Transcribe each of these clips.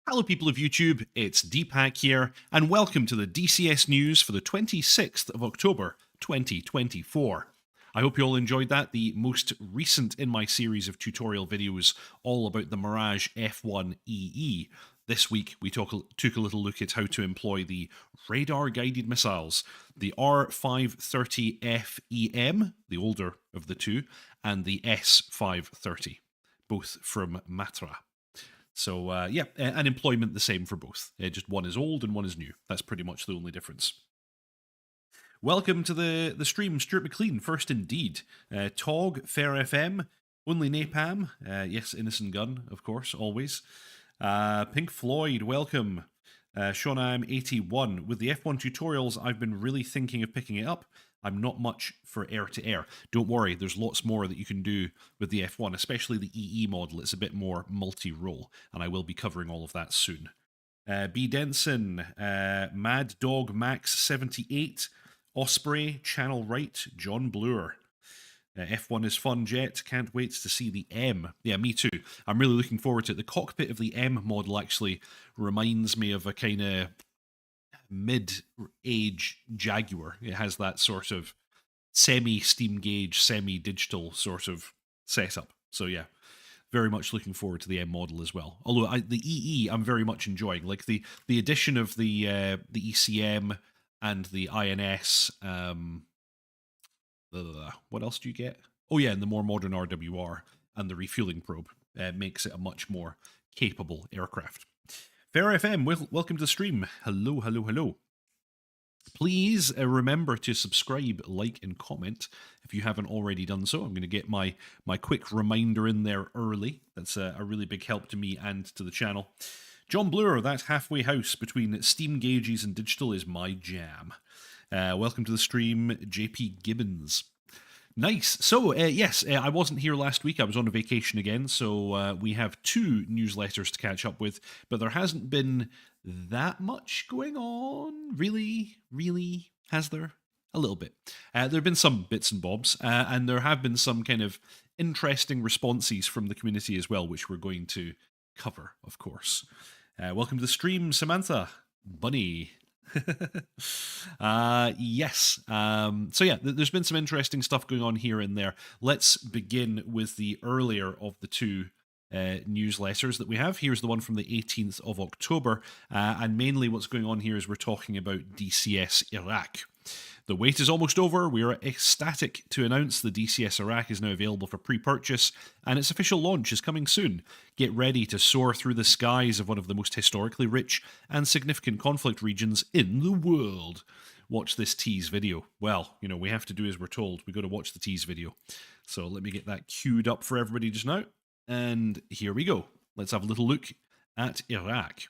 Hello people of YouTube, it's Deepak here, and welcome to the DCS news for the 26th of October, 2024. I hope you all enjoyed that, the most recent in my series of tutorial videos all about the Mirage F1EE. This week we took a little look at how to employ the radar-guided missiles, the R530FEM, the older of the two, and the S530, both from Matra. So, and employment the same for both. Just one is old and one is new. That's pretty much the only difference. Welcome to the stream, Stuart McLean, first indeed. Tog, Fair FM, Only Napalm, yes, Innocent Gun, of course, always. Pink Floyd, welcome. Sean81, with the F1 tutorials, I've been really thinking of picking it up. I'm not much for air-to-air. Don't worry, there's lots more that you can do with the F1, especially the EE model. It's a bit more multi-role, and I will be covering all of that soon. B. Denson, Mad Dog Max 78, Osprey, Channel Right, John Bloor. F1 is fun, Jet. Can't wait to see the M. Yeah, me too. I'm really looking forward to it. The cockpit of the M model actually reminds me of a kind of mid-age Jaguar. It has that sort of semi-steam gauge, semi-digital sort of setup. So yeah, very much looking forward to the M model as well. Although the EE I'm very much enjoying. Like the addition of the ECM and the INS. What else do you get? Oh yeah, and the more modern RWR and the refueling probe makes it a much more capable aircraft. Fair FM, welcome to the stream. Hello, hello, hello. Please remember to subscribe, like, and comment if you haven't already done so. I'm going to get my quick reminder in there early. That's a really big help to me and to the channel. John Bloor, that halfway house between steam gauges and digital is my jam. Welcome to the stream, JP Gibbons. Nice. So, yes, I wasn't here last week. I was on a vacation again, so we have 2 newsletters to catch up with, but there hasn't been that much going on. Really, has there? A little bit. There have been some bits and bobs, and there have been some kind of interesting responses from the community as well, which we're going to cover, of course. Welcome to the stream, Samantha. Bunny. Yes. So yeah, there's been some interesting stuff going on here and there. Let's begin with the earlier of the 2 newsletters that we have. Here's the one from the 18th of October, and mainly what's going on here is we're talking about DCS Iraq. The wait is almost over. We are ecstatic to announce the DCS Iraq is now available for pre-purchase, and its official launch is coming soon. Get ready to soar through the skies of one of the most historically rich and significant conflict regions in the world. Watch this tease video. Well, you know, we have to do as we're told. We've got to watch the tease video. So let me get that queued up for everybody just now. And here we go. Let's have a little look at Iraq.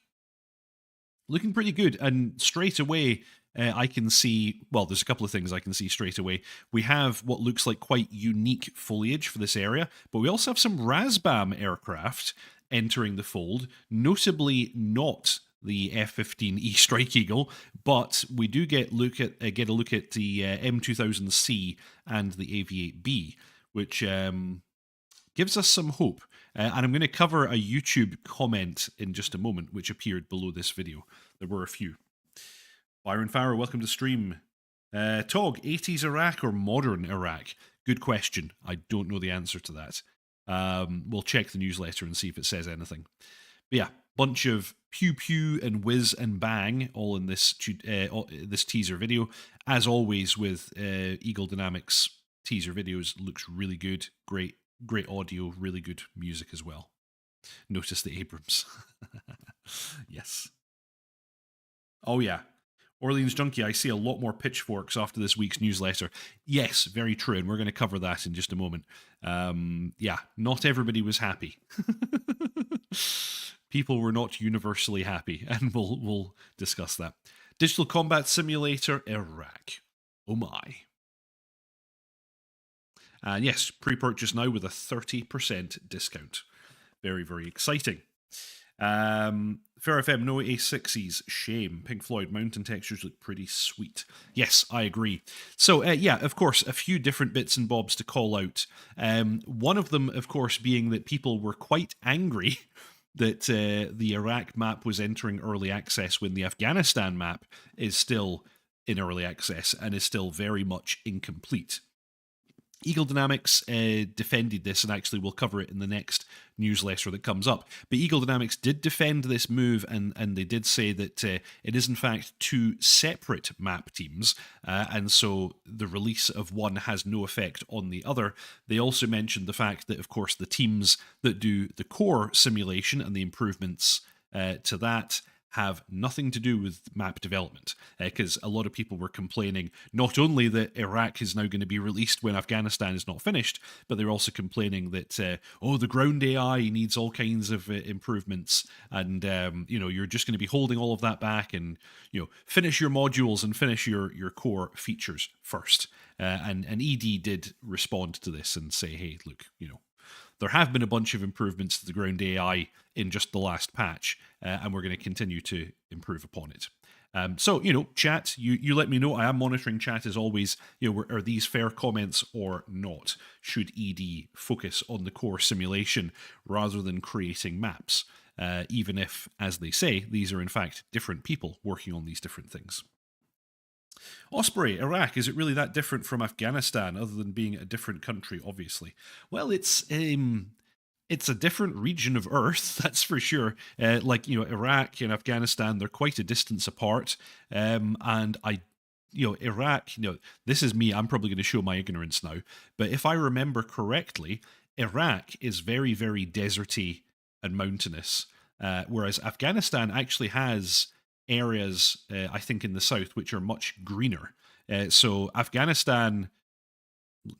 Looking pretty good, and straight away, I can see, well, there's a couple of things I can see straight away. We have what looks like quite unique foliage for this area, but we also have some Razbam aircraft entering the fold, notably not the F-15E Strike Eagle, but we do get a look at the M2000C and the AV-8B, which gives us some hope. And I'm going to cover a YouTube comment in just a moment, which appeared below this video. There were a few. Byron Farrow, welcome to stream. Tog, 80s Iraq or modern Iraq? Good question. I don't know the answer to that. We'll check the newsletter and see if it says anything. But yeah, bunch of pew pew and whiz and bang all in this teaser video. As always with Eagle Dynamics teaser videos, looks really good. Great audio, really good music as well. Notice the Abrams. Yes. Oh yeah. Orleans Junkie, I see a lot more pitchforks after this week's newsletter. Yes, very true, and we're going to cover that in just a moment. Yeah, not everybody was happy. People were not universally happy, and we'll discuss that. Digital Combat Simulator Iraq. Oh my. And yes, pre-purchase now with a 30% discount. Very, very exciting. Fair FM, no A6s, shame. Pink Floyd, mountain textures look pretty sweet. Yes, I agree. So, yeah, of course, a few different bits and bobs to call out. One of them, of course, being that people were quite angry that the Iraq map was entering early access when the Afghanistan map is still in early access and is still very much incomplete. Eagle Dynamics defended this, and actually we'll cover it in the next newsletter that comes up. But Eagle Dynamics did defend this move, and they did say that it is in fact two separate map teams, and so the release of one has no effect on the other. They also mentioned the fact that, of course, the teams that do the core simulation and the improvements to that have nothing to do with map development, because a lot of people were complaining not only that Iraq is now going to be released when Afghanistan is not finished, but they're also complaining that the ground AI needs all kinds of improvements, and you're just going to be holding all of that back, and finish your modules and finish your core features first. And ED did respond to this and say, hey, look, there have been a bunch of improvements to the ground AI in just the last patch, and we're going to continue to improve upon it. So, chat, you let me know. I am monitoring chat as always. Are these fair comments or not? Should ED focus on the core simulation rather than creating maps? Even if, as they say, these are in fact different people working on these different things. Osprey, Iraq, is it really that different from Afghanistan, other than being a different country, obviously? Well, it's a different region of Earth, that's for sure. Iraq and Afghanistan, they're quite a distance apart. And Iraq, this is me, I'm probably going to show my ignorance now, but if I remember correctly, Iraq is very, very deserty and mountainous, whereas Afghanistan actually has areas, I think, in the south, which are much greener. So Afghanistan,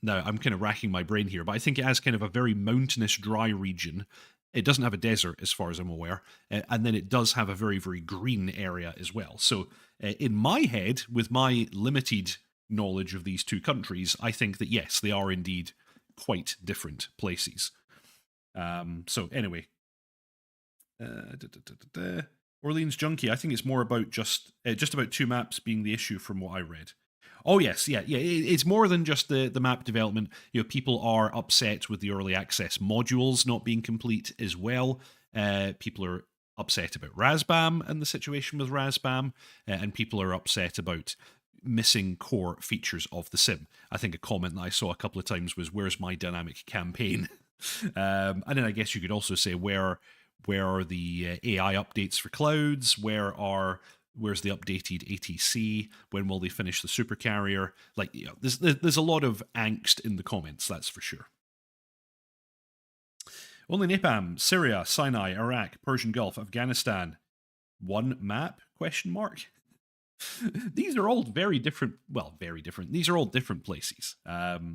now I'm kind of racking my brain here, but I think it has kind of a very mountainous, dry region. It doesn't have a desert, as far as I'm aware, and then it does have a very, very green area as well. So in my head, with my limited knowledge of these two countries, I think that yes, they are indeed quite different places. So anyway, Orleans Junkie, I think it's more about just about two maps being the issue from what I read. Oh yes, yeah. It's more than just the map development. People are upset with the early access modules not being complete as well. People are upset about Razbam and the situation with Razbam, and people are upset about missing core features of the sim. I think a comment that I saw a couple of times was, "Where's my dynamic campaign?" And then I guess you could also say, where are the AI updates for clouds? Where's the updated ATC? When will they finish the supercarrier? There's a lot of angst in the comments, that's for sure. Only Napalm, Syria, Sinai, Iraq, Persian Gulf, Afghanistan. One map? ? These are all very different. Well, very different. These are all different places.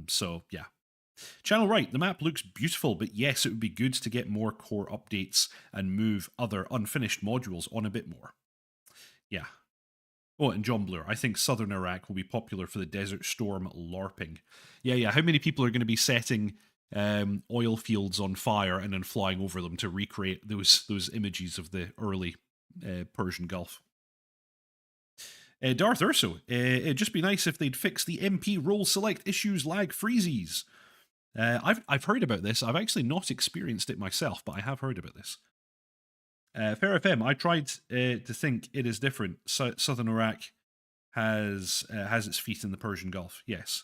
So yeah. Channel Right, the map looks beautiful, but yes, it would be good to get more core updates and move other unfinished modules on a bit more. Yeah. Oh, and John Blur, I think southern Iraq will be popular for the Desert Storm LARPing. Yeah. How many people are going to be setting oil fields on fire and then flying over them to recreate those images of the early Persian Gulf? Darth Urso, it'd just be nice if they'd fix the MP role select issues lag freezes. I've heard about this. I've actually not experienced it myself, but I have heard about this. Fair FM, I tried to think it is different. Southern Iraq has its feet in the Persian Gulf. Yes.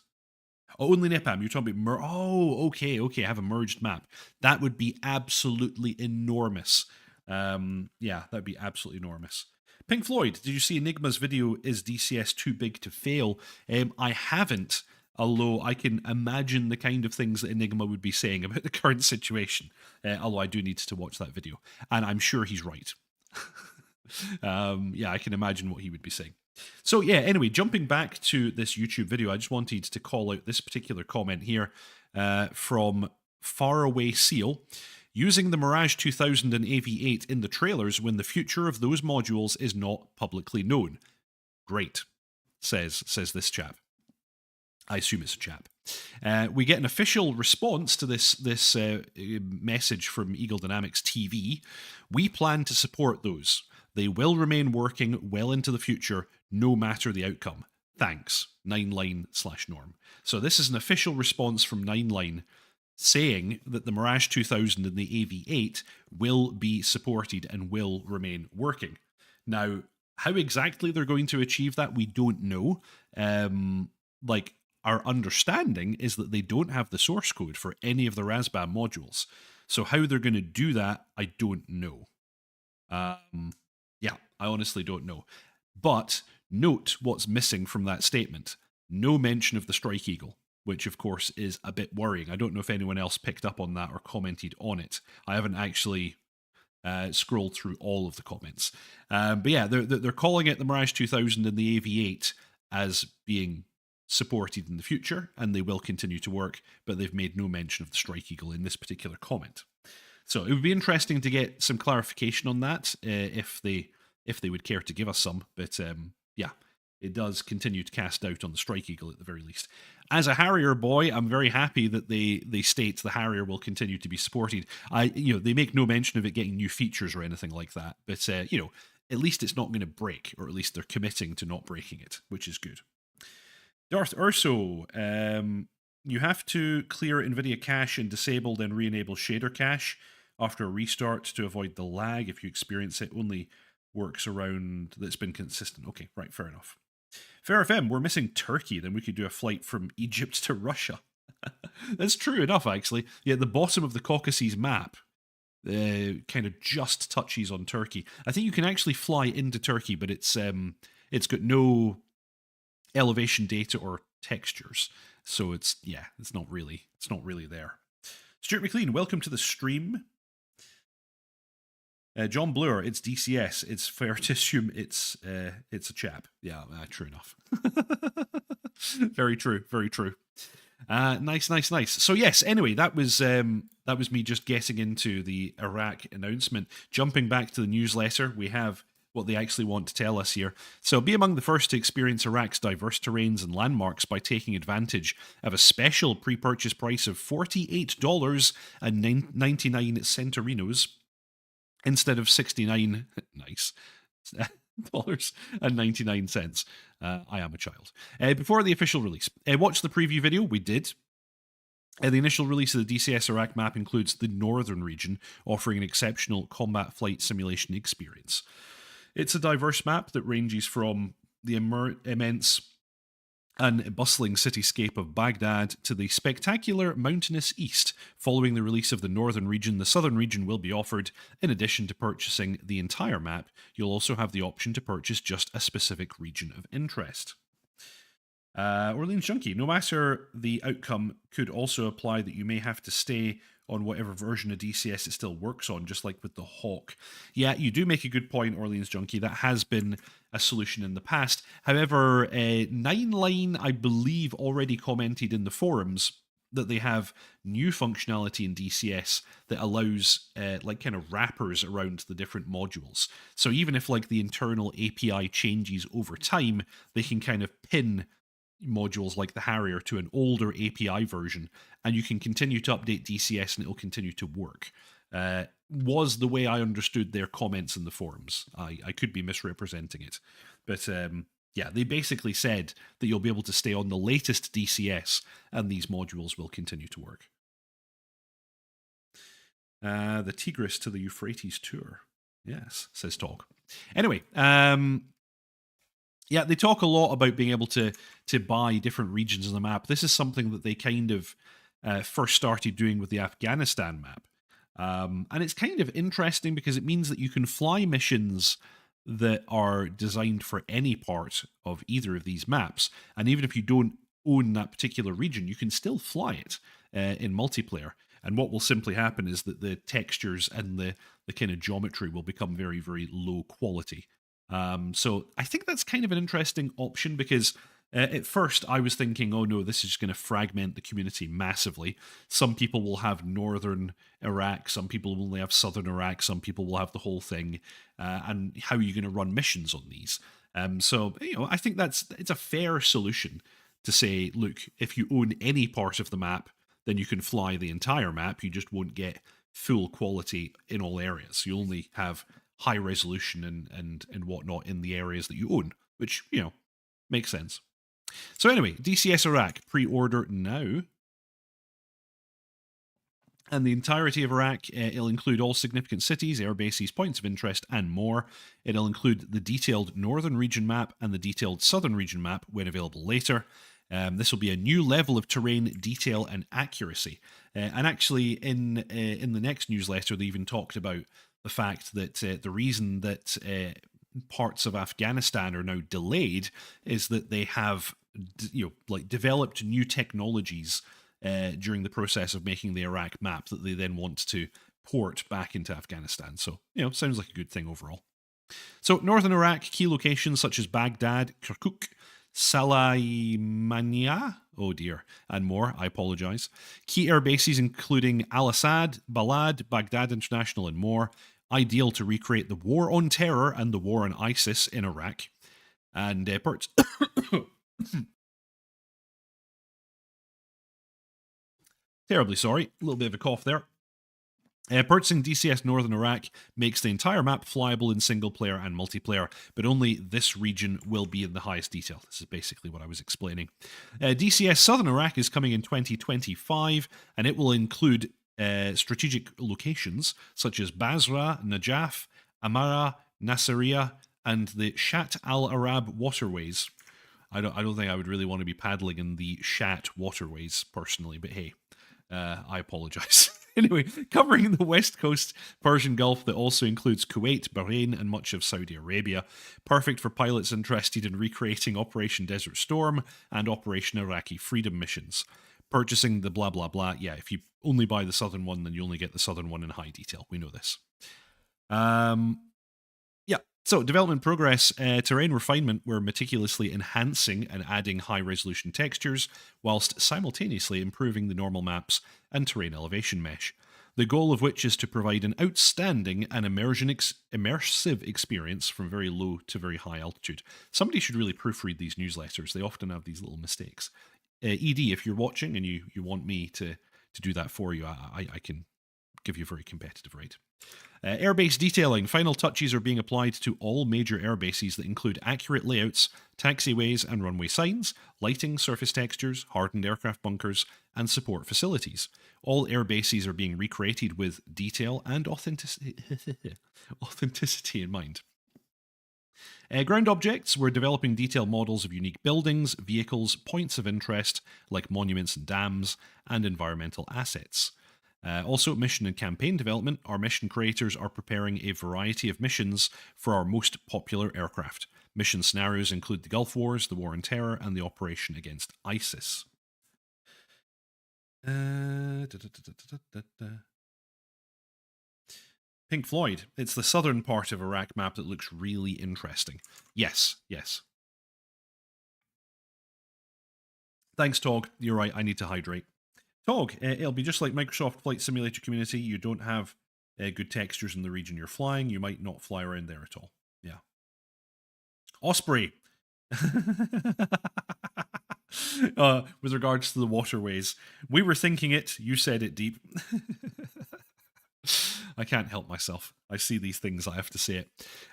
Oh, only Nepam. You're talking about okay. I have a merged map. That would be absolutely enormous. Yeah, that'd be absolutely enormous. Pink Floyd, did you see Enigma's video? Is DCS too big to fail? I haven't. Although I can imagine the kind of things that Enigma would be saying about the current situation. Although I do need to watch that video. And I'm sure he's right. I can imagine what he would be saying. So yeah, anyway, jumping back to this YouTube video, I just wanted to call out this particular comment here from Faraway Seal. Using the Mirage 2000 and AV8 in the trailers when the future of those modules is not publicly known. Great, says this chap. I assume it's a chap. We get an official response to this message from Eagle Dynamics TV. We plan to support those. They will remain working well into the future, no matter the outcome. Thanks, 9line/Norm. So this is an official response from 9line saying that the Mirage 2000 and the AV8 will be supported and will remain working. Now, how exactly they're going to achieve that, we don't know. Like, our understanding is that they don't have the source code for any of the Razbam modules. So how they're going to do that, I don't know. Yeah, I honestly don't know. But note what's missing from that statement. No mention of the Strike Eagle, which of course is a bit worrying. I don't know if anyone else picked up on that or commented on it. I haven't actually scrolled through all of the comments. But yeah, they're calling it the Mirage 2000 and the AV8 as being supported in the future, and they will continue to work, but they've made no mention of the Strike Eagle in this particular comment. So it would be interesting to get some clarification on that if they would care to give us some. But yeah, it does continue to cast doubt on the Strike Eagle at the very least. As a Harrier boy, I'm very happy that they state the Harrier will continue to be supported. They make no mention of it getting new features or anything like that. But at least it's not going to break, or at least they're committing to not breaking it, which is good. Darth Urso, you have to clear NVIDIA cache and disable, then re-enable shader cache after a restart to avoid the lag. If you experience it, only works around that's been consistent. Okay, right, fair enough. Fair FM, we're missing Turkey, then we could do a flight from Egypt to Russia. That's true enough, actually. Yeah, the bottom of the Caucasus map kind of just touches on Turkey. I think you can actually fly into Turkey, but it's got no elevation data or textures, so it's not really there. Stuart McLean, welcome to the stream. John Bloor, it's DCS. It's fair to assume it's a chap. Yeah, true enough. Very true. Very true. Nice. So yes, anyway, that was me just getting into the Iraq announcement. Jumping back to the newsletter, we have what they actually want to tell us here. So be among the first to experience Iraq's diverse terrains and landmarks by taking advantage of a special pre-purchase price of $48.99 centurinos instead of $69 $99. I am a child. Before the official release, watch the preview video. We did. The initial release of the DCS Iraq map includes the northern region, offering an exceptional combat flight simulation experience. It's a diverse map that ranges from the immense and bustling cityscape of Baghdad to the spectacular mountainous east. Following the release of the northern region, the southern region will be offered. In addition to purchasing the entire map, you'll also have the option to purchase just a specific region of interest. Orleans Junkie, no matter the outcome, could also apply that you may have to stay on whatever version of DCS it still works on, just like with the Hawk. Yeah, you do make a good point, Orleans Junkie. That has been a solution in the past. However, Nine Line, I believe, already commented in the forums that they have new functionality in DCS that allows kind of wrappers around the different modules. So even if like the internal API changes over time, they can kind of pin modules like the Harrier to an older API version, and you can continue to update DCS and it'll continue to work. Was the way I understood their comments in the forums. I could be misrepresenting it. But yeah, they basically said that you'll be able to stay on the latest DCS and these modules will continue to work. The Tigris to the Euphrates tour. Yes, says Talk. Anyway, yeah, they talk a lot about being able to buy different regions of the map. This is something that they kind of first started doing with the Afghanistan map. And it's kind of interesting because it means that you can fly missions that are designed for any part of either of these maps. And even if you don't own that particular region, you can still fly it in multiplayer. And what will simply happen is that the textures and the kind of geometry will become very, very low quality. So I think that's kind of an interesting option because at first I was thinking, oh no, this is going to fragment the community massively. Some people will have northern Iraq, some people will only have southern Iraq, some people will have the whole thing. And how are you going to run missions on these? So, I think it's a fair solution to say, look, if you own any part of the map, then you can fly the entire map. You just won't get full quality in all areas. You only have high resolution and whatnot in the areas that you own, which, makes sense. So anyway, DCS Iraq, pre-order now. And the entirety of Iraq, it'll include all significant cities, air bases, points of interest, and more. It'll include the detailed northern region map and the detailed southern region map when available later. This will be a new level of terrain detail and accuracy. And actually, in the next newsletter, they even talked about the fact that the reason that parts of Afghanistan are now delayed is that they have, developed new technologies during the process of making the Iraq map that they then want to port back into Afghanistan. So, sounds like a good thing overall. So, northern Iraq, key locations such as Baghdad, Kirkuk, Salaimania, oh dear, and more, I apologize. Key air bases including Al-Assad, Balad, Baghdad International, and more. Ideal to recreate the war on terror and the war on ISIS in Iraq. And terribly sorry, a little bit of a cough there. Purchasing DCS Northern Iraq makes the entire map flyable in single player and multiplayer, but only this region will be in the highest detail. This is basically what I was explaining. DCS Southern Iraq is coming in 2025, and it will include strategic locations such as Basra, Najaf, Amara, Nasiriyah, and the Shat al-Arab waterways. I don't think I would really want to be paddling in the Shat waterways personally, but hey, I apologize. Anyway, covering the west coast Persian Gulf that also includes Kuwait, Bahrain, and much of Saudi Arabia. Perfect for pilots interested in recreating Operation Desert Storm and Operation Iraqi Freedom missions. Purchasing the blah blah blah. Yeah, if you only buy the southern one, then you only get the southern one in high detail. We know this. So, development progress, terrain refinement, we're meticulously enhancing and adding high-resolution textures, whilst simultaneously improving the normal maps and terrain elevation mesh. The goal of which is to provide an outstanding and immersive experience from very low to very high altitude. Somebody should really proofread these newsletters. They often have these little mistakes. ED, if you're watching and you want me to do that for you, I can give you a very competitive rate. Airbase detailing. Final touches are being applied to all major airbases that include accurate layouts, taxiways and runway signs, lighting, surface textures, hardened aircraft bunkers, and support facilities. All airbases are being recreated with detail and authenticity in mind. Ground objects, we're developing detailed models of unique buildings, vehicles, points of interest, like monuments and dams, and environmental assets. Also, mission and campaign development, our mission creators are preparing a variety of missions for our most popular aircraft. Mission scenarios include the Gulf Wars, the War on Terror, and the operation against ISIS. Pink Floyd. It's the southern part of Iraq map that looks really interesting. Yes. Thanks, Tog. You're right, I need to hydrate. Tog, it'll be just like Microsoft Flight Simulator Community. You don't have good textures in the region you're flying. You might not fly around there at all. Yeah. Osprey. With regards to the waterways, we were thinking it. You said it, Deep. I can't help myself. I see these things, I have to say it.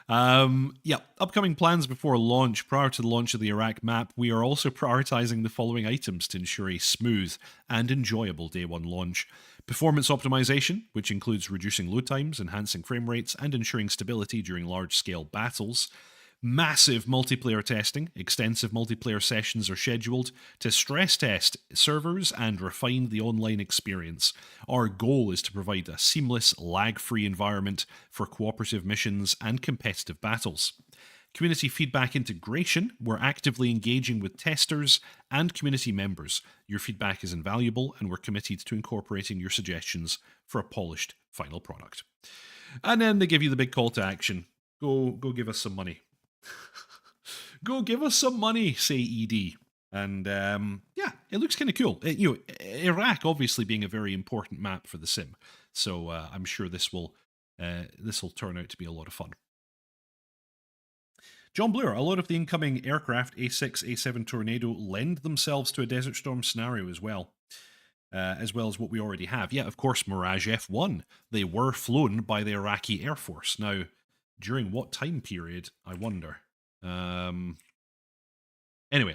Upcoming plans before launch. Prior to the launch of the Iraq map, we are also prioritizing the following items to ensure a smooth and enjoyable day one launch. Performance optimization, which includes reducing load times, enhancing frame rates, and ensuring stability during large-scale battles. Massive multiplayer testing. Extensive multiplayer sessions are scheduled to stress test servers and refine the online experience. Our goal is to provide a seamless, lag-free environment for cooperative missions and competitive battles. Community feedback integration. We're actively engaging with testers and community members. Your feedback is invaluable, and we're committed to incorporating your suggestions for a polished final product. And then they give you the big call to action. Go give us some money. Go give us some money, say ED. And it looks kind of cool. Iraq obviously being a very important map for the sim, so I'm sure this will turn out to be a lot of fun. John Blair, a lot of the incoming aircraft, A6, A7 Tornado, lend themselves to a Desert Storm scenario as well as what we already have. Yeah, of course, Mirage F1. They were flown by the Iraqi Air Force. Now, during what time period, I wonder? Anyway,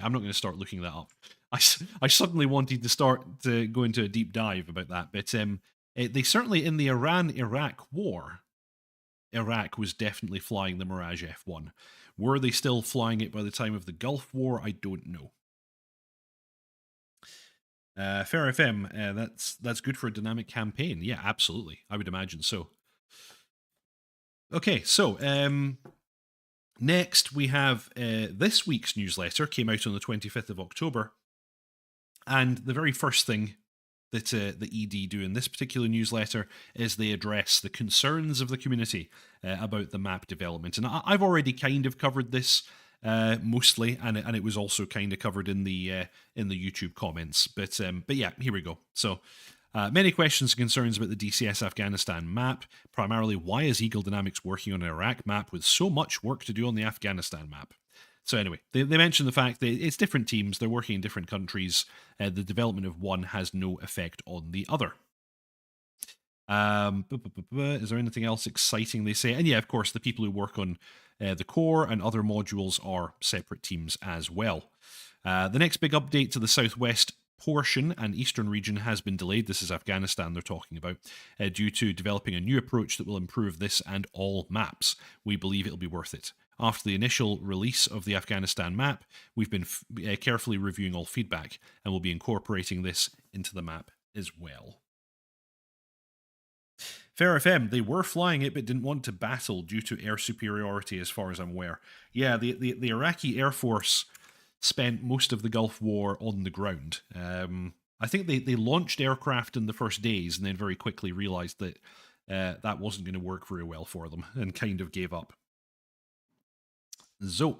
I'm not going to start looking that up. I suddenly wanted to start to go into a deep dive about that, but They certainly, in the Iran-Iraq war, Iraq was definitely flying the Mirage F1. Were they still flying it by the time of the Gulf War? I don't know. Fair FM, that's good for a dynamic campaign. Yeah, absolutely. I would imagine so. Okay, so next we have this week's newsletter came out on the 25th of October. And the very first thing that the ED do in this particular newsletter is they address the concerns of the community about the map development. And I've already kind of covered this mostly, and it was also kind of covered in the YouTube comments. But yeah, here we go. So many questions and concerns about the DCS Afghanistan map. Primarily, why is Eagle Dynamics working on an Iraq map with so much work to do on the Afghanistan map? So anyway, they mention the fact that it's different teams, they're working in different countries, the development of one has no effect on the other. Is there anything else exciting they say? And yeah, of course, the people who work on the core and other modules are separate teams as well. The next big update to the Southwest portion and eastern region has been delayed. This is Afghanistan they're talking about, due to developing a new approach that will improve this and all maps. We believe it'll be worth it. After the initial release of the Afghanistan map, we've been carefully reviewing all feedback and will be incorporating this into the map as well. Fair FM, they were flying it but didn't want to battle due to air superiority as far as I'm aware. Yeah, the Iraqi Air Force spent most of the Gulf War on the ground. I think they launched aircraft in the first days and then very quickly realized that that wasn't going to work very well for them and kind of gave up. So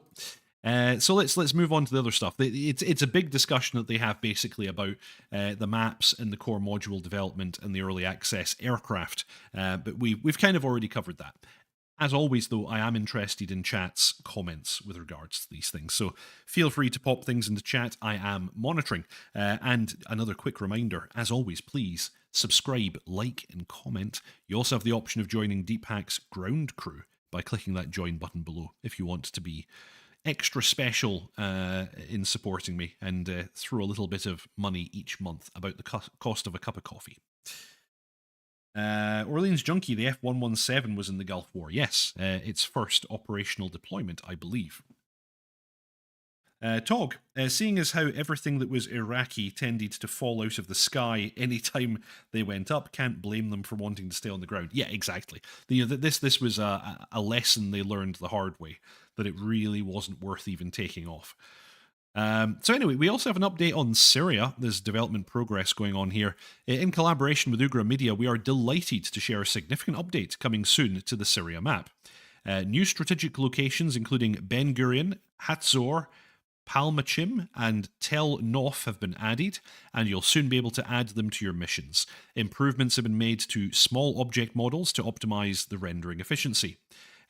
let's move on to the other stuff. It's a big discussion that they have basically about the maps and the core module development and the early access aircraft. But we've kind of already covered that. As always, though, I am interested in chat's comments with regards to these things. So feel free to pop things into chat. I am monitoring. And another quick reminder, as always, please subscribe, like, and comment. You also have the option of joining Deep Hack's ground crew by clicking that join button below if you want to be extra special in supporting me and throw a little bit of money each month, about the cost of a cup of coffee. Orleans Junkie, the F-117 was in the Gulf War. Yes, its first operational deployment, I believe. Tog, seeing as how everything that was Iraqi tended to fall out of the sky anytime they went up, can't blame them for wanting to stay on the ground. Yeah, exactly. This was a lesson they learned the hard way, that it really wasn't worth even taking off. So anyway, we also have an update on Syria. There's development progress going on here. In collaboration with Ugra Media, we are delighted to share a significant update coming soon to the Syria map. New strategic locations including Ben Gurion, Hatzor, Palmachim and Tel Nof have been added, and you'll soon be able to add them to your missions. Improvements have been made to small object models to optimize the rendering efficiency.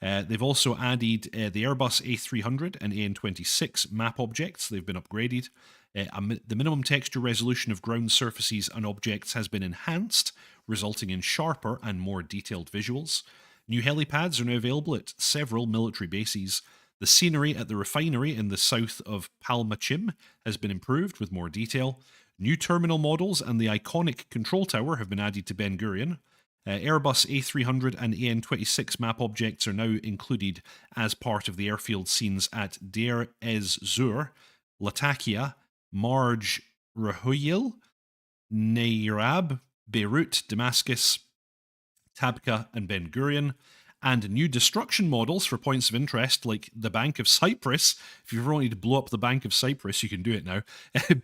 They've also added the Airbus A300 and AN26 map objects. They've been upgraded. The minimum texture resolution of ground surfaces and objects has been enhanced, resulting in sharper and more detailed visuals. New helipads are now available at several military bases. The scenery at the refinery in the south of Palmachim has been improved with more detail. New terminal models and the iconic control tower have been added to Ben Gurion. Airbus A300 and AN26 map objects are now included as part of the airfield scenes at Deir ez-Zur, Latakia, Marj Rahuyil, Neyrab, Beirut, Damascus, Tabqa, and Ben Gurion. And new destruction models for points of interest like the Bank of Cyprus. If you ever wanted to blow up the Bank of Cyprus, you can do it now.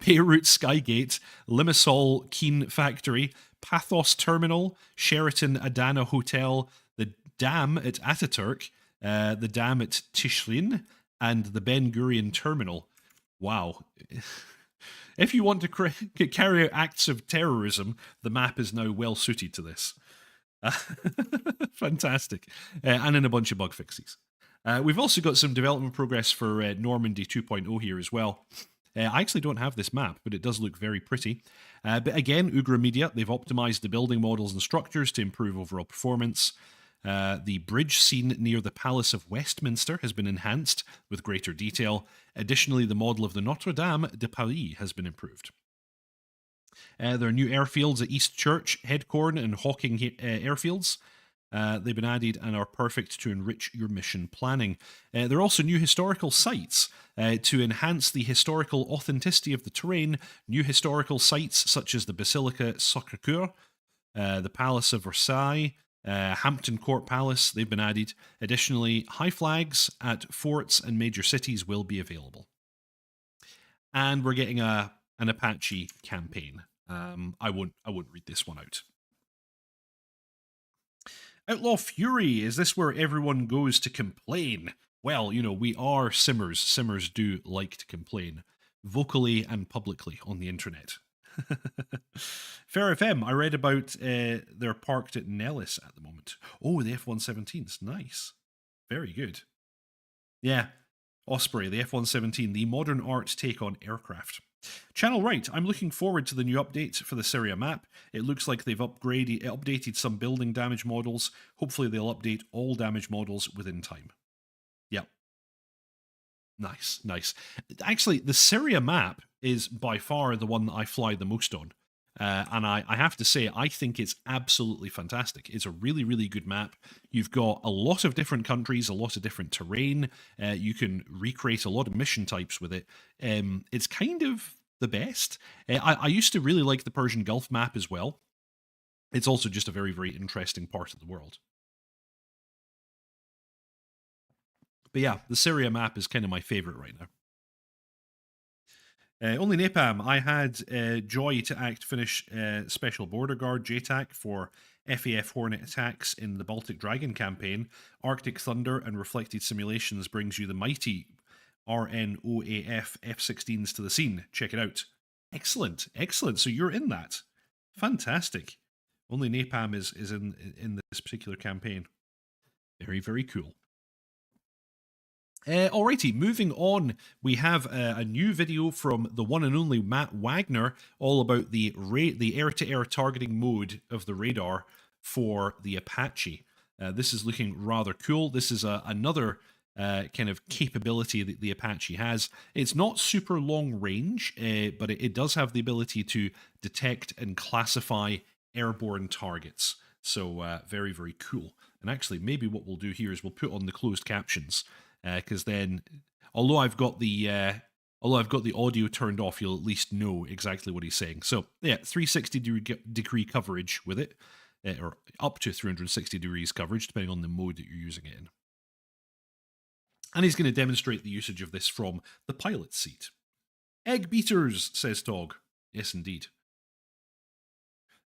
Beirut Skygate, Limassol Keen Factory, Pathos Terminal, Sheraton Adana Hotel, the dam at Ataturk, the dam at Tishrin, and the Ben Gurion Terminal. Wow. If you want to carry out acts of terrorism, the map is now well suited to this. Fantastic. And in a bunch of bug fixes. We've also got some development progress for Normandy 2.0 here as well. I actually don't have this map, but it does look very pretty. But again, Ugra Media, they've optimized the building models and structures to improve overall performance. The bridge scene near the Palace of Westminster has been enhanced with greater detail. Additionally, the model of the Notre Dame de Paris has been improved. There are new airfields at East Church, Headcorn, and Hawking airfields. They've been added and are perfect to enrich your mission planning. There are also new historical sites to enhance the historical authenticity of the terrain. New historical sites such as the Basilica Sacré-Cœur, the Palace of Versailles, Hampton Court Palace, they've been added. Additionally, high flags at forts and major cities will be available. And we're getting an Apache campaign. I won't read this one out. Outlaw Fury, is this where everyone goes to complain? Well, you know, we are simmers. Simmers do like to complain, vocally and publicly on the internet. Fair FM, I read about they're parked at Nellis at the moment. Oh, the F-117s, nice. Very good. Yeah, Osprey, the F-117, the modern art take on aircraft. Channel Right, I'm looking forward to the new update for the Syria map. It looks like they've updated some building damage models. Hopefully they'll update all damage models within time. Yep. Nice, nice. Actually, the Syria map is by far the one that I fly the most on. And I have to say, I think it's absolutely fantastic. It's a really, really good map. You've got a lot of different countries, a lot of different terrain. You can recreate a lot of mission types with it. It's kind of the best. I used to really like the Persian Gulf map as well. It's also just a very, very interesting part of the world. But yeah, the Syria map is kind of my favorite right now. Only Napalm, I had Joy to act finish Special Border Guard JTAC for FAF Hornet attacks in the Baltic Dragon campaign. Arctic Thunder and Reflected Simulations brings you the mighty RNOAF F-16s to the scene. Check it out. Excellent, excellent. So you're in that. Fantastic. Only Napalm is in this particular campaign. Very, very cool. Alrighty, moving on, we have a new video from the one and only Matt Wagner, all about the air-to-air targeting mode of the radar for the Apache. This is looking rather cool. This is another kind of capability that the Apache has. It's not super long range, but it does have the ability to detect and classify airborne targets. So very, very cool. And actually, maybe what we'll do here is we'll put on the closed captions. Because then, although I've got the audio turned off, you'll at least know exactly what he's saying. So yeah, 360-degree coverage with it, or up to 360 degrees coverage, depending on the mode that you're using it in. And he's going to demonstrate the usage of this from the pilot's seat. Egg beaters, says Tog. Yes, indeed.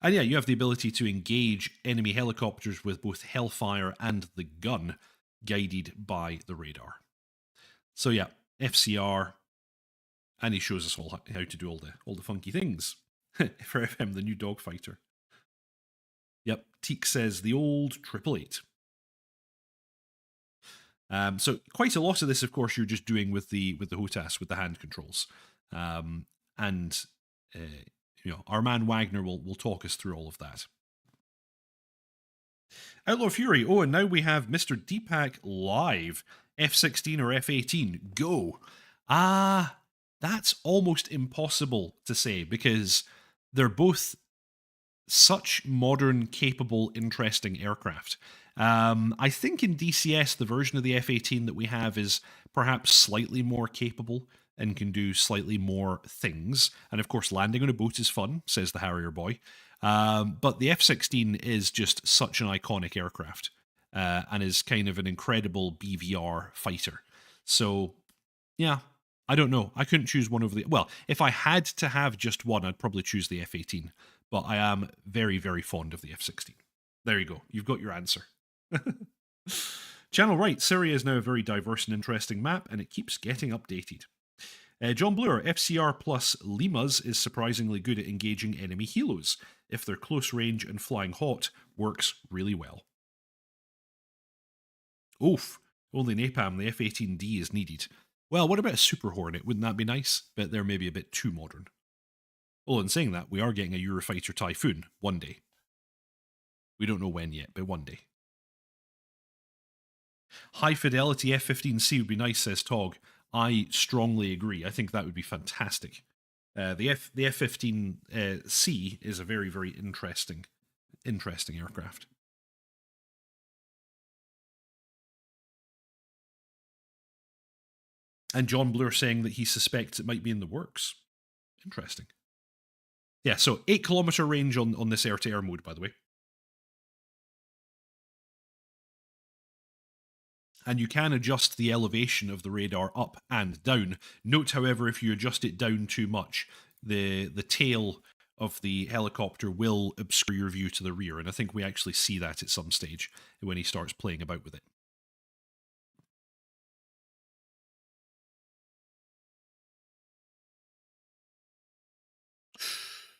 And yeah, you have the ability to engage enemy helicopters with both Hellfire and the gun, guided by the radar. So yeah, FCR, and he shows us all how to do all the funky things. For FM, the new dogfighter. Yep, Teak says the old 888. So quite a lot of this, of course, you're just doing with the HOTAS, with the hand controls. You know, our man Wagner will talk us through all of that. Outlaw Fury. Oh, and now we have Mr. Deepak live. F-16 or F-18. Go. That's almost impossible to say because they're both such modern, capable, interesting aircraft. I think in DCS, the version of the F-18 that we have is perhaps slightly more capable and can do slightly more things. And of course, landing on a boat is fun, says the Harrier boy. But the F-16 is just such an iconic aircraft and is kind of an incredible BVR fighter. So, yeah, I don't know. I couldn't choose one over the... Well, if I had to have just one, I'd probably choose the F-18. But I am very, very fond of the F-16. There you go. You've got your answer. Channel Right. Syria is now a very diverse and interesting map, and it keeps getting updated. John Bluer, FCR plus Limas is surprisingly good at engaging enemy helos. If they're close range and flying hot, works really well. Oof, only Napalm, the F-18D is needed. Well, what about a Super Hornet? Wouldn't that be nice? But they're maybe a bit too modern. Well, in saying that, we are getting a Eurofighter Typhoon one day. We don't know when yet, but one day. High fidelity F-15C would be nice, says Tog. I strongly agree. I think that would be fantastic. The F-15C is a very, very interesting aircraft. And John Bloor saying that he suspects it might be in the works. Interesting. Yeah, so 8-kilometer range on this air-to-air mode, by the way. And you can adjust the elevation of the radar up and down. Note, however, if you adjust it down too much, the tail of the helicopter will obscure your view to the rear, and I think we actually see that at some stage when he starts playing about with it.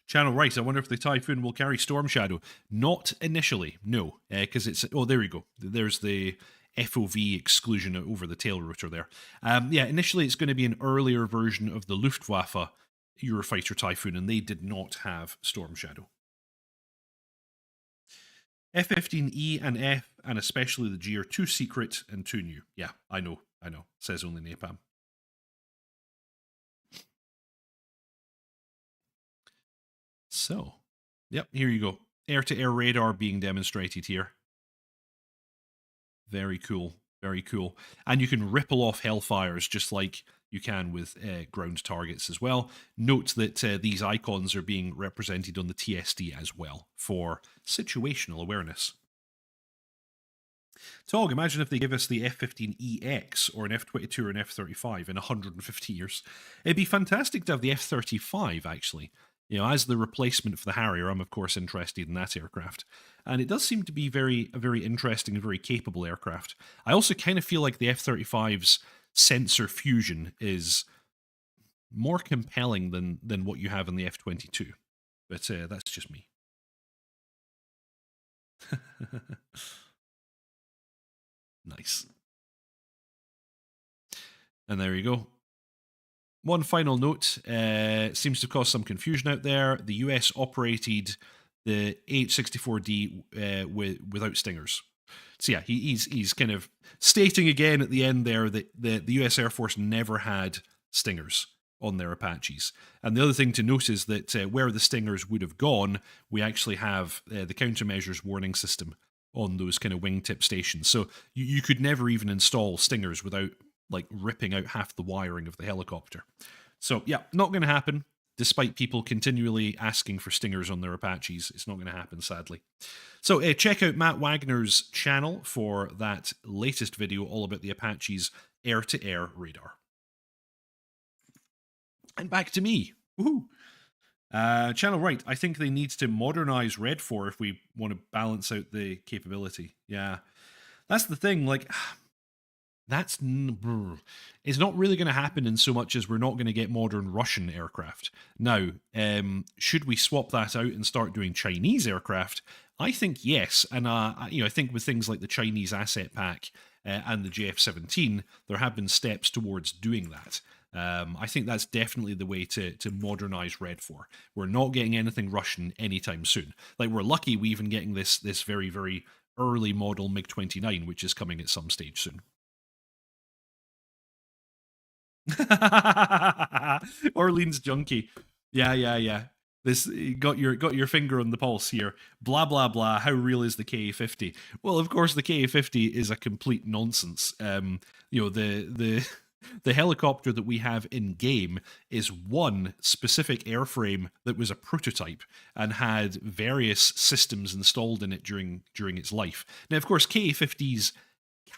Channel right, I wonder if the Typhoon will carry Storm Shadow. Not initially, no, because it's... Oh, there we go. There's the FOV exclusion over the tail rotor there. Yeah, initially it's going to be an earlier version of the Luftwaffe Eurofighter Typhoon, and they did not have Storm Shadow. F-15E and F, and especially the G, are too secret and too new. Yeah, I know, says only Napalm. So, yep, here you go. Air-to-air radar being demonstrated here. Very cool, very cool. And you can ripple off Hellfires just like you can with ground targets as well. Note that these icons are being represented on the TSD as well for situational awareness. Tog, imagine if they give us the F-15EX or an F-22 or an F-35 in 150 years. It'd be fantastic to have the F-35, actually. You know, as the replacement for the Harrier, I'm of course interested in that aircraft. And it does seem to be a very interesting and very capable aircraft. I also kind of feel like the F-35's sensor fusion is more compelling than what you have in the F-22. But that's just me. Nice. And there you go. One final note, seems to cause some confusion out there. The US operated the H-64D without stingers. So yeah, he's kind of stating again at the end there that the US Air Force never had stingers on their Apaches. And the other thing to note is that where the stingers would have gone, we actually have the countermeasures warning system on those kind of wingtip stations. So you could never even install stingers without like ripping out half the wiring of the helicopter. So yeah, not going to happen. Despite people continually asking for stingers on their Apaches, it's not going to happen, sadly. So check out Matt Wagner's channel for that latest video all about the Apache's air-to-air radar. And back to me. Woohoo! Channel right, I think they need to modernize Red 4 if we want to balance out the capability. Yeah, that's the thing, like... it's not really going to happen in so much as we're not going to get modern Russian aircraft. Now, should we swap that out and start doing Chinese aircraft? I think yes, and I think with things like the Chinese asset pack and the JF-17, there have been steps towards doing that. I think that's definitely the way to modernize Red 4. We're not getting anything Russian anytime soon. Like, we're lucky we even getting this very, very early model MiG-29, which is coming at some stage soon. Orleans junkie. Yeah. This got your finger on the pulse here. Blah blah blah. How real is the KA-50? Well, of course, the KA-50 is a complete nonsense. The helicopter that we have in game is one specific airframe that was a prototype and had various systems installed in it during its life. Now, of course, KA-50s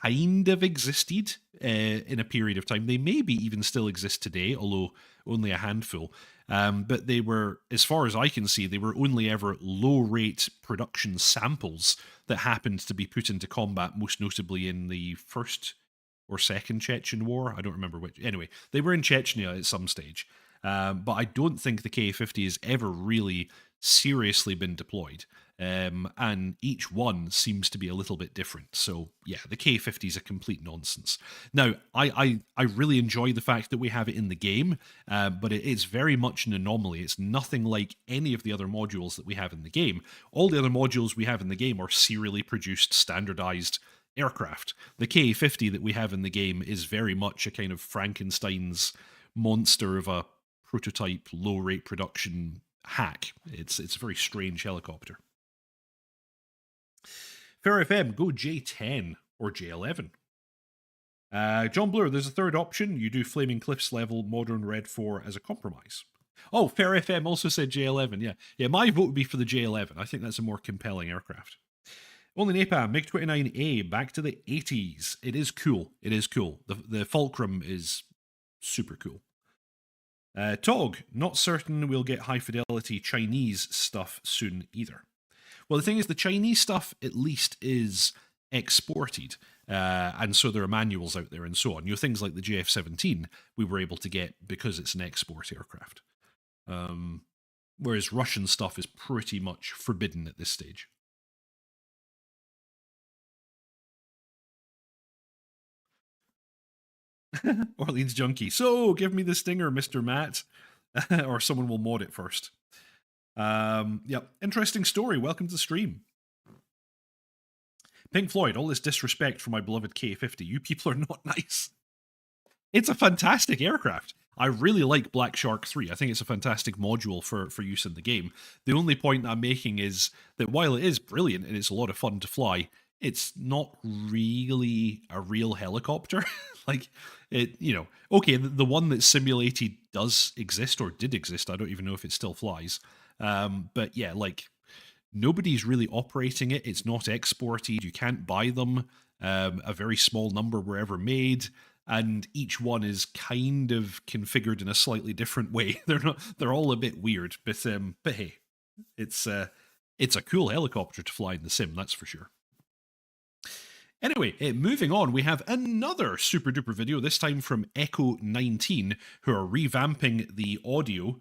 kind of existed in a period of time. They maybe even still exist today, although only a handful. But they were, as far as I can see, they were only ever low-rate production samples that happened to be put into combat, most notably in the first or second Chechen War. I don't remember which. Anyway, they were in Chechnya at some stage. But I don't think the Ka-50 has ever really seriously been deployed. And each one seems to be a little bit different. So yeah, the Ka-50 is a complete nonsense. Now, I really enjoy the fact that we have it in the game, but it is very much an anomaly. It's nothing like any of the other modules that we have in the game. All the other modules we have in the game are serially produced, standardized aircraft. The Ka-50 that we have in the game is very much a kind of Frankenstein's monster of a prototype, low-rate production hack. It's a very strange helicopter. Fair FM, go J10 or J11. John Bloor, there's a third option. You do Flaming Cliffs level Modern Red 4 as a compromise. Oh, Fair FM also said J11, yeah. Yeah, my vote would be for the J11. I think that's a more compelling aircraft. Only Napalm, MiG-29A, back to the 80s. It is cool. It is cool. The Fulcrum is super cool. Tog, not certain we'll get high-fidelity Chinese stuff soon either. Well, the thing is, the Chinese stuff at least is exported, and so there are manuals out there and so on. Things like the JF-17 we were able to get because it's an export aircraft. Whereas Russian stuff is pretty much forbidden at this stage. Orleans Junkie. So, give me the stinger, Mr. Matt. Or someone will mod it first. Yep, interesting story. Welcome to the stream. Pink Floyd, all this disrespect for my beloved K-50. You people are not nice. It's a fantastic aircraft. I really like Black Shark 3. I think it's a fantastic module for use in the game. The only point I'm making is that while it is brilliant and it's a lot of fun to fly, it's not really a real helicopter. Like, okay, the one that's simulated does exist or did exist. I don't even know if it still flies. But yeah, like, nobody's really operating it. It's not exported. You can't buy them. A very small number were ever made. And each one is kind of configured in a slightly different way. They're all a bit weird, but hey, it's a cool helicopter to fly in the sim, that's for sure. Anyway, moving on, we have another super duper video, this time from Echo 19, who are revamping the audio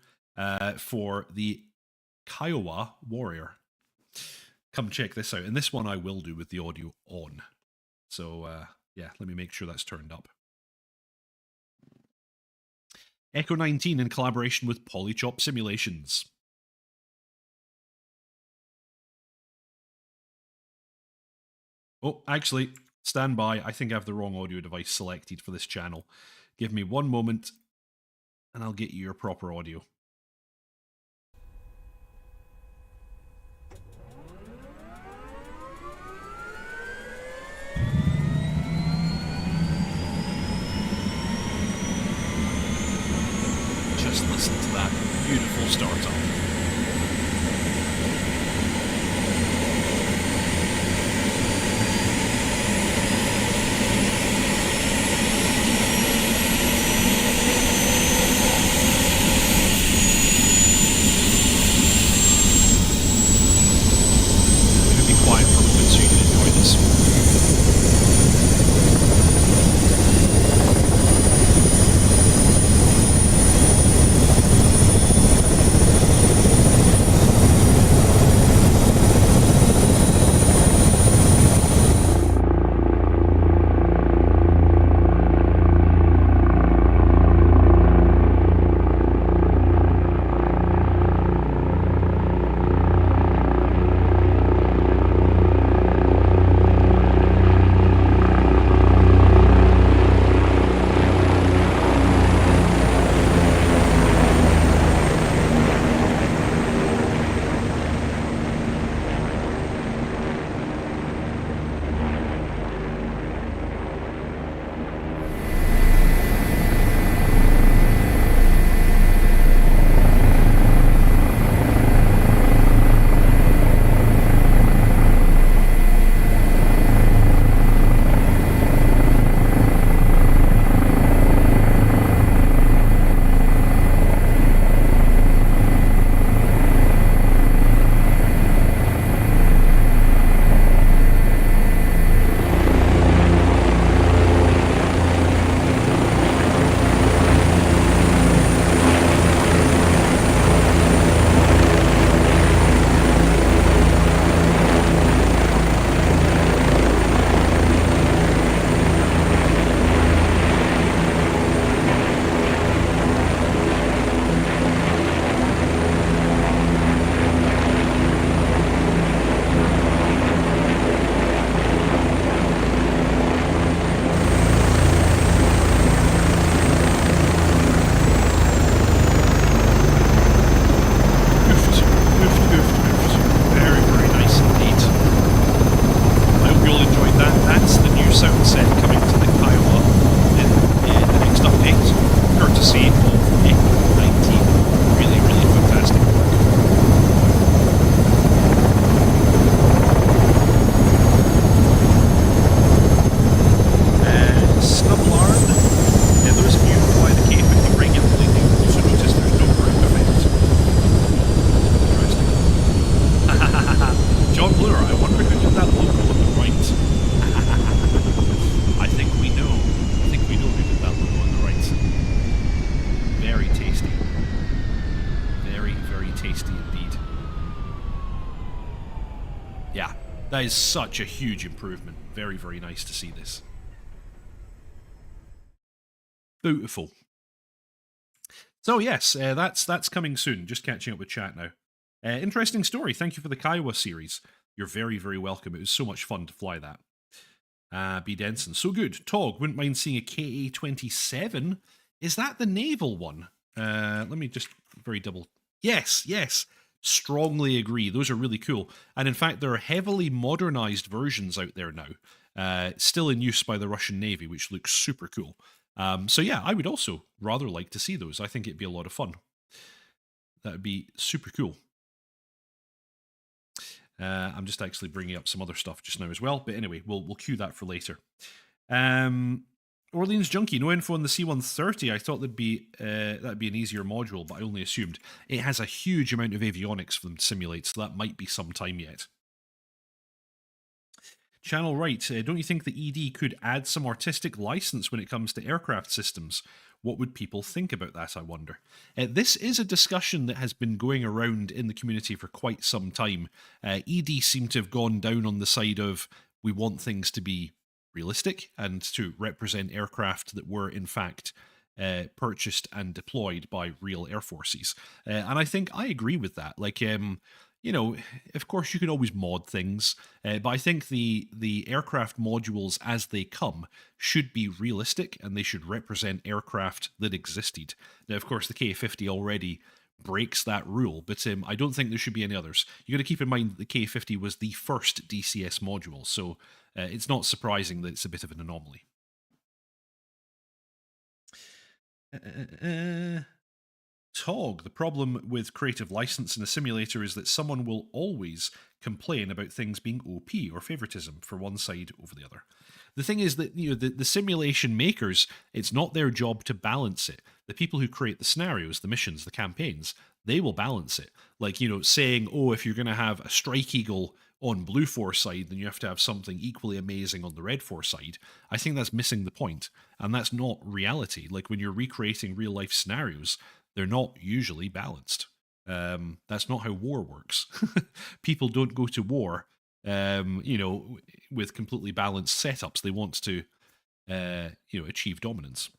for the Kiowa Warrior. Come check this out. And this one I will do with the audio on. So yeah, let me make sure that's turned up. Echo 19 in collaboration with Polychop Simulations. Oh, actually, stand by. I think I have the wrong audio device selected for this channel. Give me one moment, and I'll get you your proper audio. Just listen to that beautiful startup. That is such a huge improvement. Very, very nice to see this. Beautiful. So yes, that's coming soon. Just catching up with chat now. Interesting story. Thank you for the Kiowa series. You're very, very welcome. It was so much fun to fly that. B. Denson. So good. Tog, wouldn't mind seeing a KA-27. Is that the naval one? Let me just very double... Yes. Strongly agree. Those are really cool. And in fact, there are heavily modernized versions out there now. Still in use by the Russian Navy, which looks super cool. So yeah, I would also rather like to see those. I think it'd be a lot of fun. That would be super cool. I'm just actually bringing up some other stuff just now as well. But anyway, we'll cue that for later. Orleans Junkie, no info on the C-130. I thought that'd be an easier module, but I only assumed. It has a huge amount of avionics for them to simulate, so that might be some time yet. Channel Right, don't you think the ED could add some artistic license when it comes to aircraft systems? What would people think about that, I wonder? This is a discussion that has been going around in the community for quite some time. ED seem to have gone down on the side of, we want things to be realistic and to represent aircraft that were, in fact, purchased and deployed by real air forces. And I think I agree with that. Like, you know, of course you can always mod things, but I think the aircraft modules as they come should be realistic and they should represent aircraft that existed. Now, of course, the K-50 already breaks that rule, but I don't think there should be any others. You got to keep in mind that the K-50 was the first DCS module, so it's not surprising that it's a bit of an anomaly. Tog, the problem with creative license in a simulator is that someone will always complain about things being OP or favoritism for one side over the other. The thing is that, you know, the simulation makers, it's not their job to balance it. The people who create the scenarios, the missions, the campaigns, they will balance it. Like, you know, saying, oh, if you're going to have a Strike Eagle on Blue Force side, then you have to have something equally amazing on the Red Force side. I think that's missing the point, and that's not reality. Like, when you're recreating real life scenarios, they're not usually balanced. That's not how war works. People don't go to war, you know, with completely balanced setups. They want to, you know, achieve dominance.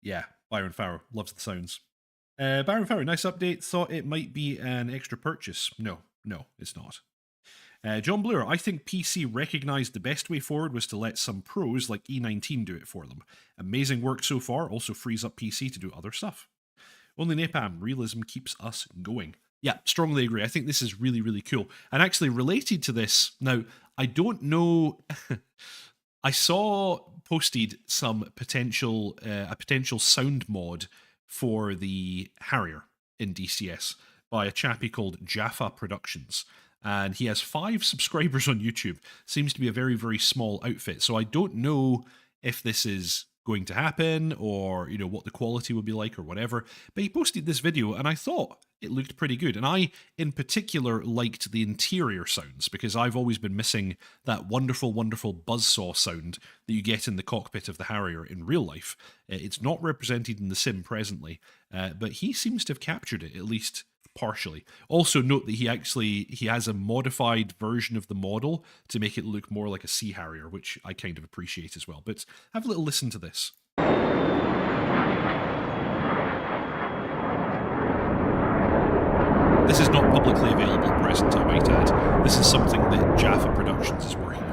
Yeah, Byron Farrow loves the sounds. Byron Farrow, nice update. Thought it might be an extra purchase. No, it's not. John Bloor, I think PC recognised the best way forward was to let some pros like E19 do it for them. Amazing work so far, also frees up PC to do other stuff. Only Napalm, realism keeps us going. Yeah, strongly agree. I think this is really, really cool. And actually related to this, now, I don't know... I saw posted some a potential sound mod for the Harrier in DCS by a chappie called Jaffa Productions. And he has 5 subscribers on YouTube. Seems to be a very, very small outfit. So I don't know if this is going to happen or, you know, what the quality will be like or whatever. But he posted this video and I thought it looked pretty good. And I, in particular, liked the interior sounds because I've always been missing that wonderful, wonderful buzzsaw sound that you get in the cockpit of the Harrier in real life. It's not represented in the sim presently, but he seems to have captured it, at least partially. Also note that he has a modified version of the model to make it look more like a Sea Harrier, which I kind of appreciate as well. But have a little listen to this. This is not publicly available at present, I might add. This is something that Jaffa Productions is working on.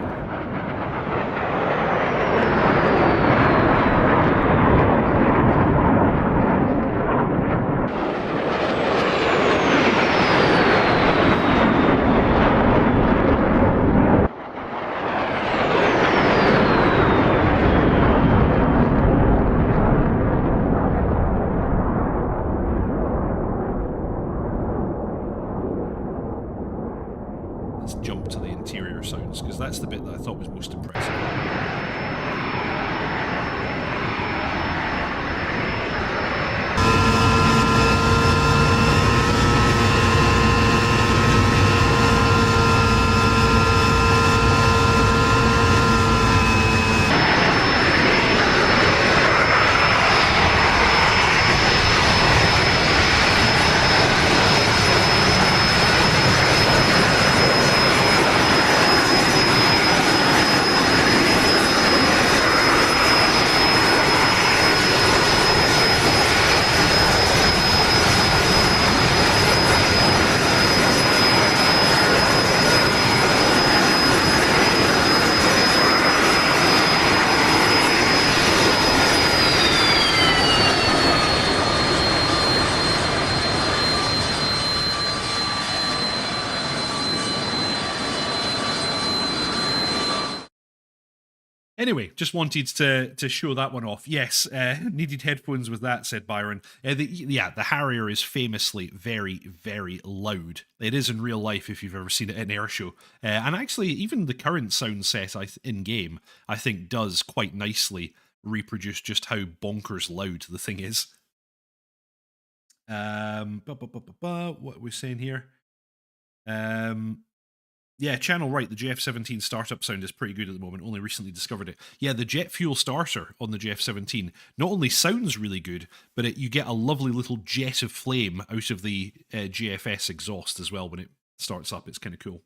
Anyway, just wanted to show that one off. Yes, needed headphones with that, said Byron. The Harrier is famously very, very loud. It is in real life if you've ever seen it in air show. And actually, even the current sound set in game, I think, does quite nicely reproduce just how bonkers loud the thing is. What are we saying here? Yeah, channel right. The JF-17 startup sound is pretty good at the moment. Only recently discovered it. Yeah, the jet fuel starter on the JF-17 not only sounds really good, but you get a lovely little jet of flame out of the GFS exhaust as well when it starts up. It's kind of cool.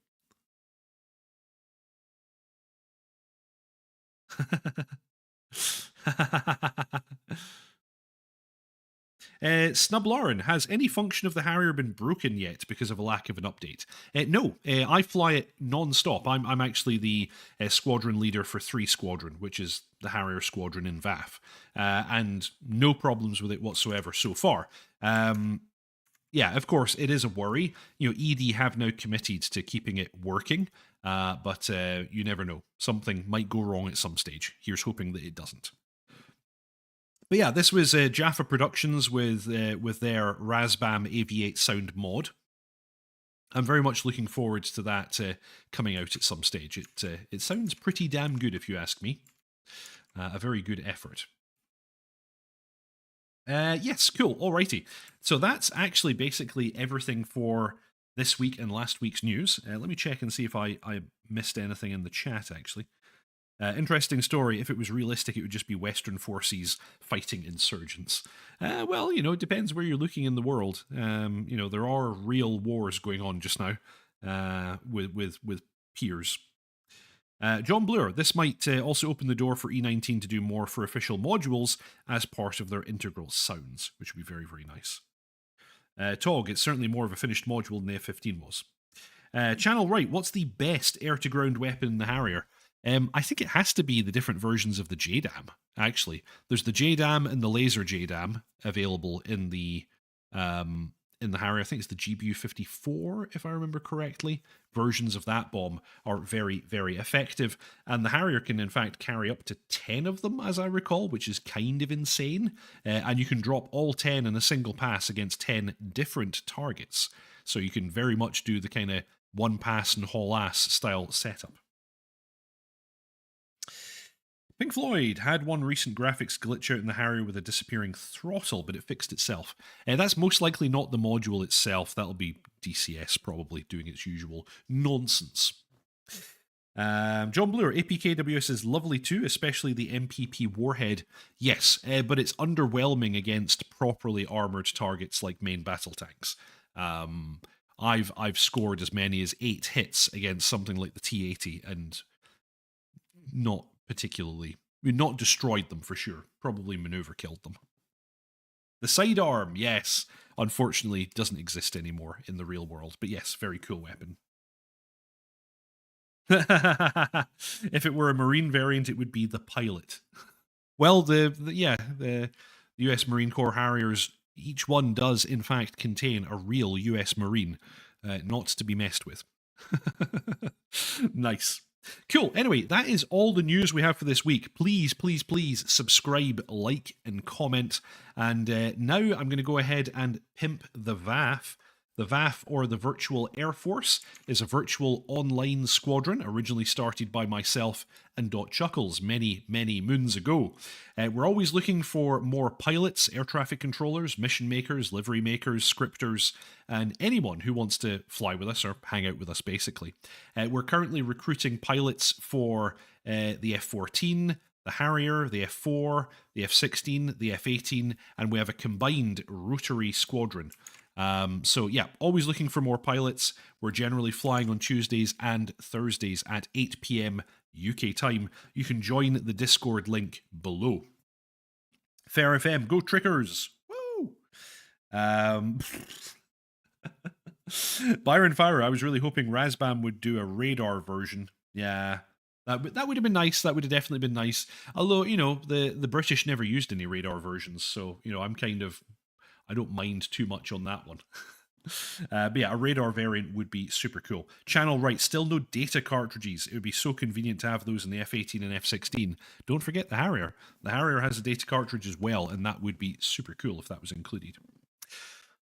Snublauren, has any function of the Harrier been broken yet because of a lack of an update? No, I fly it non-stop. I'm actually the squadron leader for 3 Squadron, which is the Harrier squadron in VAF, and no problems with it whatsoever so far. Yeah, of course, it is a worry. ED have now committed to keeping it working, but you never know. Something might go wrong at some stage. Here's hoping that it doesn't. But yeah, this was Jaffa Productions with their Razbam AV8 sound mod. I'm very much looking forward to that coming out at some stage. It sounds pretty damn good, if you ask me. A very good effort. Yes, cool. Alrighty. So that's actually basically everything for this week and last week's news. Let me check and see if I missed anything in the chat, actually. Interesting story. If it was realistic, it would just be Western forces fighting insurgents. Well, it depends where you're looking in the world. There are real wars going on just now with peers. John Bloor, this might also open the door for E19 to do more for official modules as part of their integral sounds, which would be very, very nice. Tog, it's certainly more of a finished module than the F-15 was. Channel right, what's the best air-to-ground weapon in the Harrier? I think it has to be the different versions of the JDAM, actually. There's the JDAM and the laser JDAM available in the Harrier. I think it's the GBU-54, if I remember correctly. Versions of that bomb are very, very effective. And the Harrier can, in fact, carry up to 10 of them, as I recall, which is kind of insane. And you can drop all 10 in a single pass against 10 different targets. So you can very much do the kind of one pass and haul ass style setup. Pink Floyd had one recent graphics glitch out in the Harrier with a disappearing throttle, but it fixed itself. That's most likely not the module itself. That'll be DCS probably doing its usual nonsense. John Bloor, APKWS is lovely too, especially the MPP warhead. Yes, but it's underwhelming against properly armoured targets like main battle tanks. I've scored as many as 8 hits against something like the T-80 and not particularly. We not destroyed them for sure. Probably maneuver killed them. The sidearm, yes, unfortunately doesn't exist anymore in the real world. But yes, very cool weapon. If it were a Marine variant, it would be the Pilot. Well, the US Marine Corps Harriers, each one does in fact contain a real US Marine, not to be messed with. Nice. Cool. Anyway, that is all the news we have for this week. Please, please, please subscribe, like, and comment. And now I'm going to go ahead and pimp the VAF. The VAF, or the Virtual Air Force, is a virtual online squadron originally started by myself and Dot Chuckles many, many moons ago. We're always looking for more pilots, air traffic controllers, mission makers, livery makers, scripters, and anyone who wants to fly with us or hang out with us, basically. We're currently recruiting pilots for the F-14, the Harrier, the F-4, the F-16, the F-18, and we have a combined rotary squadron. So yeah, always looking for more pilots. We're generally flying on Tuesdays and Thursdays at 8 p.m. UK time. You can join the Discord link below. Fair FM, go Trickers! Woo! Byron Fire, I was really hoping Razbam would do a radar version. Yeah, that would have been nice. That would have definitely been nice. Although, the British never used any radar versions, so, I don't mind too much on that one. But yeah, a radar variant would be super cool. Channel right, still no data cartridges. It would be so convenient to have those in the F-18 and F-16. Don't forget the Harrier. The Harrier has a data cartridge as well, and that would be super cool if that was included.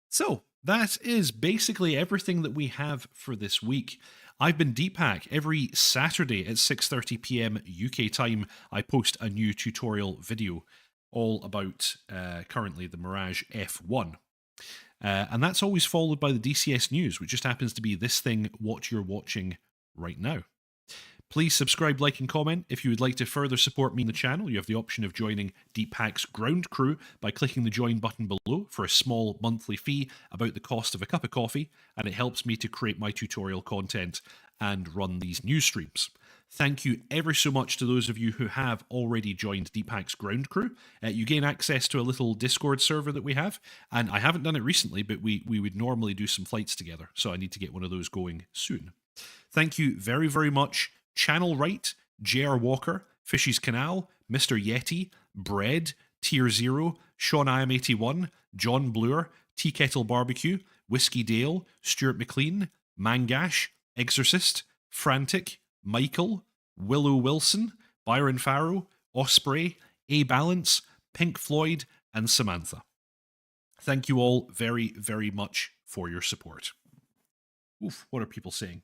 So that is basically everything that we have for this week. I've been Deepak. Every Saturday at 6:30 p.m. UK time, I post a new tutorial video all about currently the Mirage F1. And that's always followed by the DCS news, which just happens to be this thing, what you're watching right now. Please subscribe, like, and comment. If you would like to further support me in the channel, you have the option of joining Deepak's ground crew by clicking the join button below for a small monthly fee about the cost of a cup of coffee, and it helps me to create my tutorial content and run these news streams. Thank you ever so much to those of you who have already joined Deepak's ground crew. You gain access to a little Discord server that we have, and I haven't done it recently, but we would normally do some flights together, so I need to get one of those going soon. Thank you very, very much. Channel Right, J.R. Walker, Fishy's Canal, Mr. Yeti, Bread, Tier Zero, Sean IM81, John Bluer, Tea Kettle Barbecue, Whiskey Dale, Stuart McLean, Mangash, Exorcist, Frantic, Michael, Willow Wilson, Byron Farrow, Osprey, A Balance, Pink Floyd, and Samantha. Thank you all very, very much for your support. Oof, what are people saying?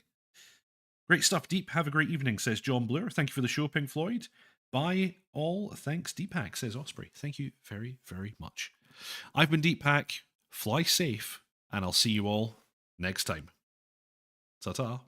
Great stuff, Deep. Have a great evening, says John Bluer. Thank you for the show, Pink Floyd. Bye all. Thanks, Deepak, says Osprey. Thank you very, very much. I've been Deepak. Fly safe, and I'll see you all next time. Ta-ta.